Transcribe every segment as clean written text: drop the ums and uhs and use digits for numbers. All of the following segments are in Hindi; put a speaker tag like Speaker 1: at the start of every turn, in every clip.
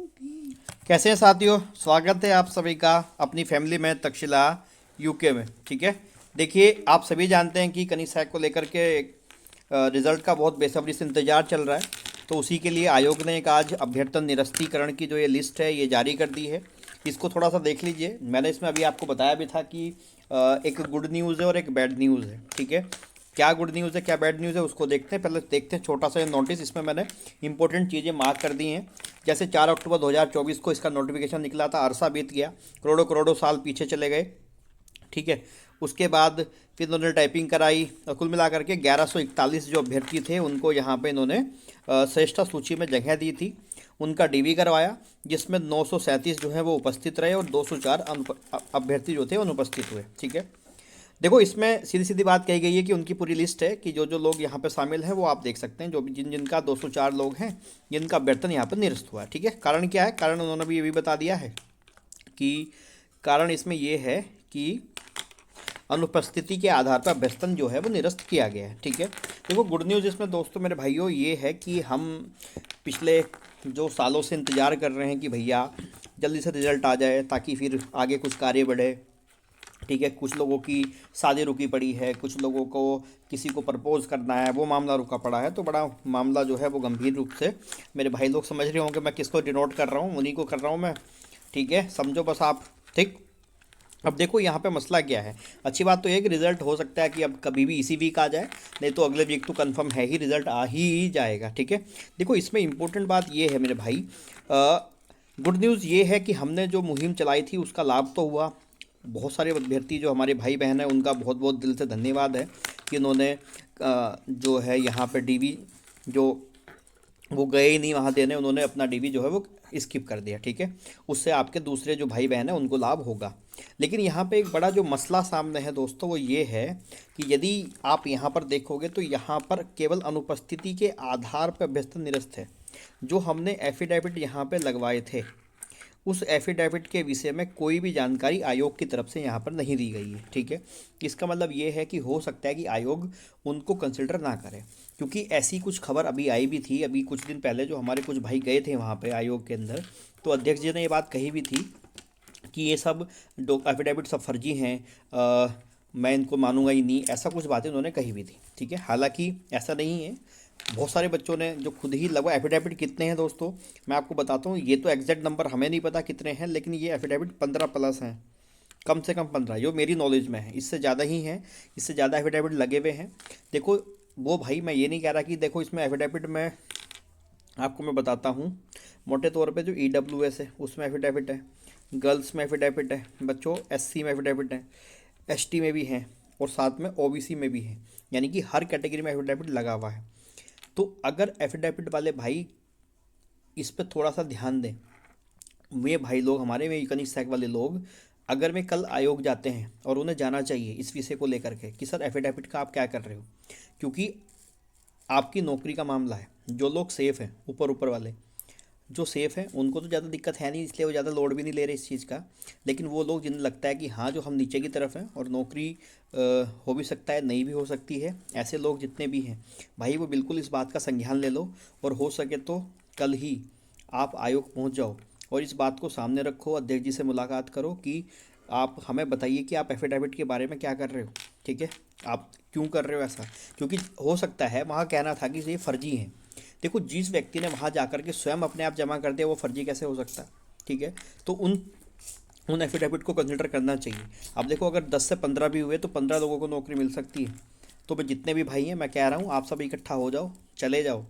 Speaker 1: कैसे हैं साथियों। स्वागत है आप सभी का अपनी फैमिली में तक्षशिला यूके में। ठीक है, देखिए आप सभी जानते हैं कि कनिष्ठ को लेकर के रिजल्ट का बहुत बेसब्री से इंतजार चल रहा है। तो उसी के लिए आयोग ने एक आज अभ्यर्थन निरस्तीकरण की जो ये लिस्ट है ये जारी कर दी है। इसको थोड़ा सा देख लीजिए। मैंने इसमें अभी आपको बताया भी था कि एक गुड न्यूज़ है और एक बैड न्यूज़ है। ठीक है, क्या गुड न्यूज़ है क्या बैड न्यूज़ है उसको देखते हैं। पहले देखते हैं छोटा सा ये नोटिस, इसमें मैंने इंपॉर्टेंट चीज़ें मार्क कर दी हैं। जैसे 4 अक्टूबर 2024 को इसका नोटिफिकेशन निकला था, अरसा बीत गया, करोड़ों करोड़ों साल पीछे चले गए। ठीक है, उसके बाद फिर इन्होंने टाइपिंग कराई और कुल मिलाकर के 1141 जो अभ्यर्थी थे उनको यहाँ पे इन्होंने श्रेष्ठ सूची में जगह दी थी। उनका डीवी करवाया जिसमें 937 जो है वो उपस्थित रहे और 204 अभ्यर्थी जो थे अनुपस्थित हुए। ठीक है, देखो इसमें सीधी सीधी बात कही गई है कि उनकी पूरी लिस्ट है कि जो जो लोग यहाँ पे शामिल हैं वो आप देख सकते हैं, जो भी जिनका 204 लोग हैं जिनका अभ्यर्थन यहाँ पर निरस्त हुआ है। ठीक है, कारण क्या है, कारण उन्होंने भी ये भी बता दिया है कि कारण इसमें ये है कि अनुपस्थिति के आधार पर अभ्यर्थन जो है वो निरस्त किया गया है। ठीक है, देखो गुड न्यूज़ इसमें दोस्तों मेरे भाइयों ये है कि हम पिछले जो सालों से इंतज़ार कर रहे हैं कि भैया जल्दी से रिजल्ट आ जाए ताकि फिर आगे कुछ कार्य बढ़े। ठीक है, कुछ लोगों की शादी रुकी पड़ी है, कुछ लोगों को किसी को प्रपोज करना है, वो मामला रुका पड़ा है। तो बड़ा मामला जो है वो गंभीर रूप से मेरे भाई लोग समझ रहे होंगे मैं किसको डिनोट कर रहा हूँ, उन्हीं को कर रहा हूँ मैं। ठीक है, समझो बस आप। ठीक, अब देखो यहाँ पे मसला क्या है। अच्छी बात तो ये है कि रिजल्ट हो सकता है कि अब कभी भी इसी वीक आ जाए, नहीं तो अगले वीक तो कंफर्म है ही, रिजल्ट आ ही जाएगा। ठीक है, देखो इसमें इंपॉर्टेंट बात ये है मेरे भाई, गुड न्यूज़ ये है कि हमने जो मुहिम चलाई थी उसका लाभ तो हुआ। बहुत सारे अभ्यर्थी जो हमारे भाई बहन हैं उनका बहुत बहुत दिल से धन्यवाद है कि उन्होंने जो है यहाँ पे डीवी जो वो गए ही नहीं वहाँ देने, उन्होंने अपना डीवी जो है वो स्किप कर दिया। ठीक है, उससे आपके दूसरे जो भाई बहन हैं उनको लाभ होगा। लेकिन यहाँ पे एक बड़ा जो मसला सामने है दोस्तों वो ये है कि यदि आप यहाँ पर देखोगे तो यहाँ पर केवल अनुपस्थिति के आधार पर अभ्यर्थन निरस्त है। जो हमने एफिडेविट यहाँ पे लगवाए थे उस एफिडेविट के विषय में कोई भी जानकारी आयोग की तरफ से यहाँ पर नहीं दी गई है। ठीक है, इसका मतलब ये है कि हो सकता है कि आयोग उनको कंसिडर ना करे, क्योंकि ऐसी कुछ खबर अभी आई भी थी अभी कुछ दिन पहले, जो हमारे कुछ भाई गए थे वहाँ पे आयोग के अंदर, तो अध्यक्ष जी ने ये बात कही भी थी कि ये सब एफिडेविट सब फर्जी हैं, मैं इनको मानूंगा ही नहीं, ऐसा कुछ बातें उन्होंने कही भी थी। ठीक है, हालांकि ऐसा नहीं है। बहुत सारे बच्चों ने जो खुद ही लगवा एफिडेविट कितने हैं दोस्तों मैं आपको बताता हूँ, ये तो एग्जैक्ट नंबर हमें नहीं पता कितने हैं, लेकिन ये एफिडेविट 15 प्लस हैं, कम से कम 15 जो मेरी नॉलेज में है, इससे ज़्यादा ही हैं, इससे ज़्यादा एफिडेविट लगे हुए हैं। देखो वो भाई मैं ये नहीं कह रहा कि देखो इसमें एफिडेविट में आपको मैं बताता हूँ, मोटे तौर पे जो EWS है उसमें एफिडेविट है, गर्ल्स में एफिडेविट है, बच्चों SC में एफिडेविट है, ST में भी हैं और साथ में OBC में भी है, यानी कि हर कैटेगरी में एफिडेविट लगा हुआ है। तो अगर एफिडेविट वाले भाई इस पर थोड़ा सा ध्यान दें, वे भाई लोग हमारे में कनिष्ठ सैक वाले लोग अगर वे कल आयोग जाते हैं और उन्हें जाना चाहिए इस विषय को लेकर के कि सर एफिडेविट का आप क्या कर रहे हो, क्योंकि आपकी नौकरी का मामला है। जो लोग सेफ़ हैं ऊपर ऊपर वाले जो सेफ़ हैं उनको तो ज़्यादा दिक्कत है नहीं, इसलिए वो ज़्यादा लोड भी नहीं ले रहे इस चीज़ का। लेकिन वो लोग जिन्हें लगता है कि हाँ जो हम नीचे की तरफ हैं और नौकरी हो भी सकता है नहीं भी हो सकती है, ऐसे लोग जितने भी हैं भाई वो बिल्कुल इस बात का संज्ञान ले लो और हो सके तो कल ही आप आयोग पहुंच जाओ और इस बात को सामने रखो, अध्यक्ष जी से मुलाकात करो कि आप हमें बताइए कि आप एफिडेविट के बारे में क्या कर रहे हो। ठीक है, आप क्यों कर रहे हो ऐसा, क्योंकि हो सकता है वहाँ कहना था कि ये फर्जी हैं। देखो जिस व्यक्ति ने वहाँ जाकर के स्वयं अपने आप जमा कर दिया वो फर्जी कैसे हो सकता है। ठीक है, तो उन एफिडेविट को कंसिडर करना चाहिए। अब देखो अगर 10 से 15 भी हुए तो 15 लोगों को नौकरी मिल सकती है। तो मैं जितने भी भाई हैं मैं कह रहा हूँ आप सब इकट्ठा हो जाओ, चले जाओ,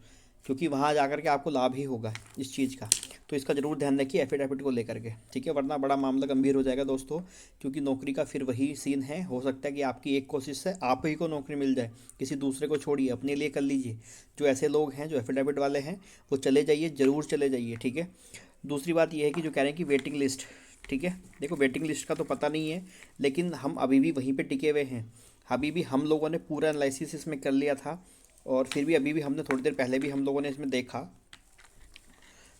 Speaker 1: क्योंकि वहाँ जाकर के आपको लाभ ही होगा इस चीज़ का। तो इसका ज़रूर ध्यान रखिए एफिडेविट को लेकर के। ठीक है, वरना बड़ा मामला गंभीर हो जाएगा दोस्तों, क्योंकि नौकरी का फिर वही सीन है। हो सकता है कि आपकी एक कोशिश से आप ही को नौकरी मिल जाए, किसी दूसरे को छोड़िए अपने लिए कर लीजिए। जो ऐसे लोग हैं जो एफिडेविट वाले हैं वो चले जाइए, ज़रूर चले जाइए। ठीक है, दूसरी बात यह है कि जो कह रहे हैं कि वेटिंग लिस्ट, ठीक है, देखो वेटिंग लिस्ट का तो पता नहीं है, लेकिन हम अभी भी वहीं पे टिके हुए हैं। अभी भी हम लोगों ने पूरा एनालिसिस इसमें कर लिया था और फिर भी अभी भी हमने थोड़ी देर पहले भी हम लोगों ने इसमें देखा।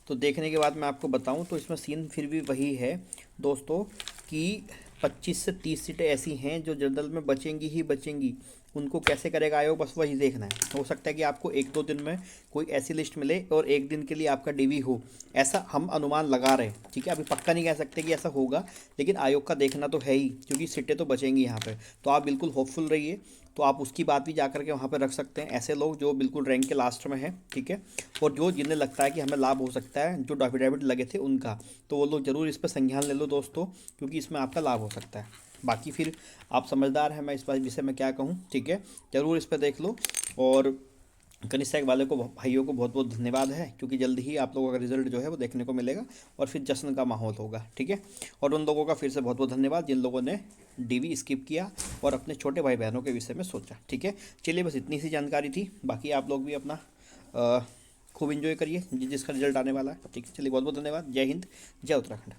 Speaker 1: तो देखने के बाद मैं आपको बताऊं तो इसमें सीन फिर भी वही है दोस्तों कि 25 से 30 सीटें ऐसी हैं जो जनरल में बचेंगी ही बचेंगी। उनको कैसे करेगा आयोग, बस वही देखना है। हो सकता है कि आपको 1-2 दिन में कोई ऐसी लिस्ट मिले और एक दिन के लिए आपका डीवी हो, ऐसा हम अनुमान लगा रहे हैं, ठीक है। अभी पक्का नहीं कह सकते कि ऐसा होगा, लेकिन आयोग का देखना तो है ही, क्योंकि सीटें तो बचेंगी यहाँ पे। तो आप बिल्कुल होपफुल रहिए। तो आप उसकी बात भी जा करके वहाँ पर रख सकते हैं, ऐसे लोग जो बिल्कुल रैंक के लास्ट में हैं, ठीक है। और जो जिन्हें लगता है कि हमें लाभ हो सकता है, जो एफिडेविट लगे थे उनका, तो वो लोग ज़रूर इस पर संज्ञान ले लो दोस्तों, क्योंकि इसमें आपका लाभ हो सकता है। बाकी फिर आप समझदार हैं, मैं इस बात विषय में क्या कहूँ, ठीक है। ज़रूर इस पर देख लो। और कनिष्ठ वाले को, भाइयों को बहुत बहुत धन्यवाद है, क्योंकि जल्द ही आप लोगों का रिजल्ट जो है वो देखने को मिलेगा और फिर जश्न का माहौल होगा, ठीक है। और उन लोगों का फिर से बहुत बहुत धन्यवाद जिन लोगों ने डीवी स्किप किया और अपने छोटे भाई बहनों के विषय में सोचा, ठीक है। चलिए, बस इतनी सी जानकारी थी। बाकी आप लोग भी अपना खूब इन्जॉय करिए जिसका रिजल्ट आने वाला है, ठीक है। चलिए, बहुत बहुत धन्यवाद। जय हिंद, जय उत्तराखंड।